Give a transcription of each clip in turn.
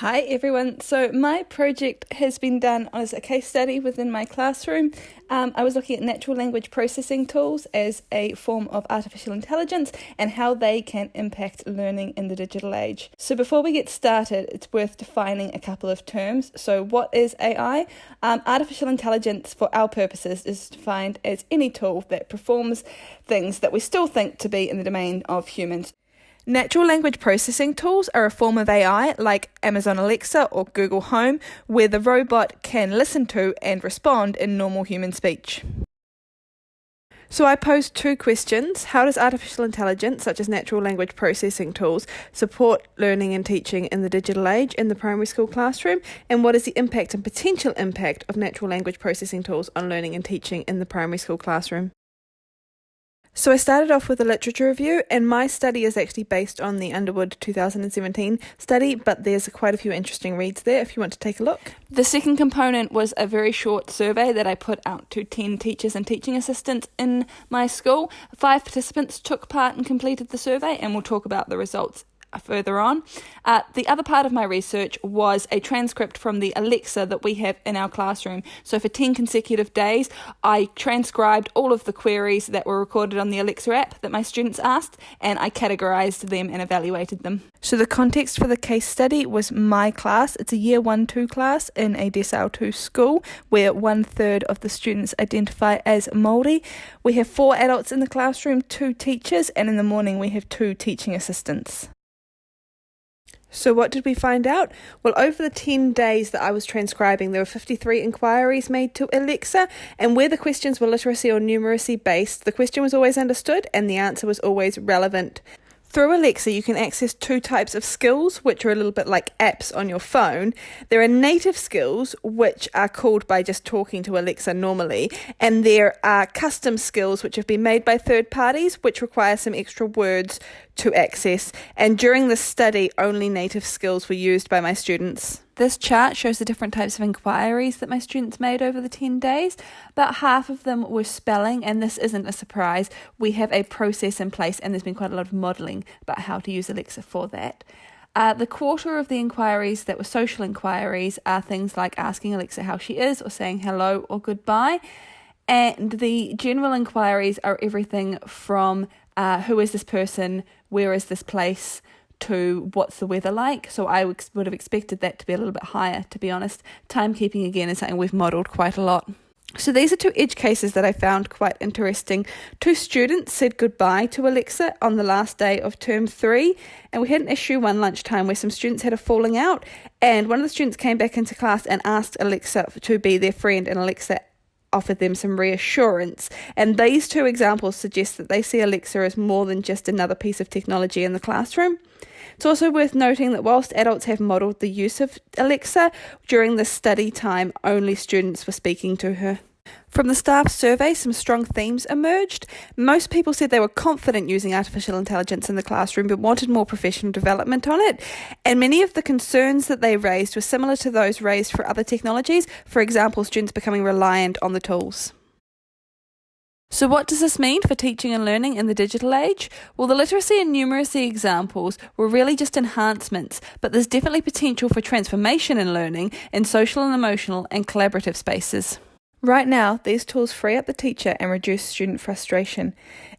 Hi everyone. So my project has been done as a case study within my classroom. I was looking at natural language processing tools as a form of artificial intelligence and how they can impact learning in the digital age. So before we get started, it's worth defining a couple of terms. So what is AI? Artificial intelligence for our purposes is defined as any tool that performs things that we still think to be in the domain of humans. Natural language processing tools are a form of AI like Amazon Alexa or Google Home, where the robot can listen to and respond in normal human speech. So I posed two questions. How does artificial intelligence, such as natural language processing tools, support learning and teaching in the digital age in the primary school classroom? And what is the impact and potential impact of natural language processing tools on learning and teaching in the primary school classroom? So I started off with a literature review, and my study is actually based on the Underwood 2017 study, but there's quite a few interesting reads there if you want to take a look. The second component was a very short survey that I put out to 10 teachers and teaching assistants in my school. 5 participants took part and completed the survey, and we'll talk about the results further on. The other part of my research was a transcript from the Alexa that we have in our classroom. So for 10 consecutive days, I transcribed all of the queries that were recorded on the Alexa app that my students asked, and I categorized them and evaluated them. So the context for the case study was my class. It's a Year 1-2 class in a Decile 2 school where 1/3 of the students identify as Māori. We have 4 adults in the classroom, 2 teachers, and in the morning we have 2 teaching assistants. So what did we find out? Well, over the 10 days that I was transcribing, there were 53 inquiries made to Alexa, and where the questions were literacy or numeracy based, the question was always understood and the answer was always relevant. Through Alexa, you can access 2 types of skills, which are a little bit like apps on your phone. There are native skills, which are called by just talking to Alexa normally, and there are custom skills, which have been made by third parties, which require some extra words to access. And during this study, only native skills were used by my students. This chart shows the different types of inquiries that my students made over the 10 days. About half of them were spelling, and this isn't a surprise. We have a process in place, and there's been quite a lot of modelling about how to use Alexa for that. The quarter of the inquiries that were social inquiries are things like asking Alexa how she is, or saying hello or goodbye. And the general inquiries are everything from who is this person, where is this place, to what's the weather like. So I would have expected that to be a little bit higher, to be honest. Timekeeping, again, is something we've modelled quite a lot. So these are 2 edge cases that I found quite interesting. 2 students said goodbye to Alexa on the last day of term 3, and we had an issue one lunchtime where some students had a falling out, and one of the students came back into class and asked Alexa to be their friend, and Alexa offered them some reassurance. And these 2 examples suggest that they see Alexa as more than just another piece of technology in the classroom. It's also worth noting that whilst adults have modelled the use of Alexa, during the study time, only students were speaking to her. From the staff survey, some strong themes emerged. Most people said they were confident using artificial intelligence in the classroom but wanted more professional development on it. And many of the concerns that they raised were similar to those raised for other technologies, for example, students becoming reliant on the tools. So what does this mean for teaching and learning in the digital age? Well, the literacy and numeracy examples were really just enhancements, but there's definitely potential for transformation in learning in social and emotional and collaborative spaces. Right now, these tools free up the teacher and reduce student frustration.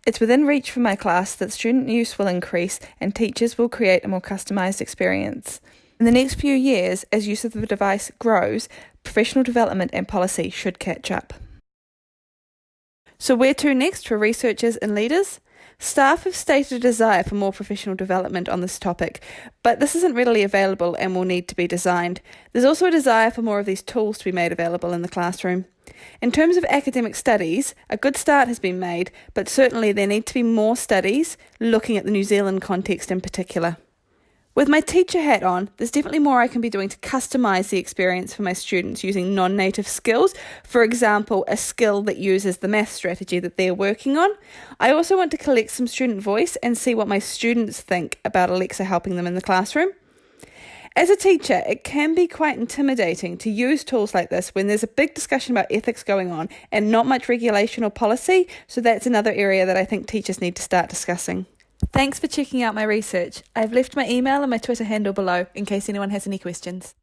It's within reach for my class that student use will increase and teachers will create a more customised experience. In the next few years, as use of the device grows, professional development and policy should catch up. So where to next for researchers and leaders? Staff have stated a desire for more professional development on this topic, but this isn't readily available and will need to be designed. There's also a desire for more of these tools to be made available in the classroom. In terms of academic studies, a good start has been made, but certainly there need to be more studies looking at the New Zealand context in particular. With my teacher hat on, there's definitely more I can be doing to customise the experience for my students using non-native skills. For example, a skill that uses the math strategy that they're working on. I also want to collect some student voice and see what my students think about Alexa helping them in the classroom. As a teacher, it can be quite intimidating to use tools like this when there's a big discussion about ethics going on and not much regulation or policy, so that's another area that I think teachers need to start discussing. Thanks for checking out my research. I've left my email and my Twitter handle below in case anyone has any questions.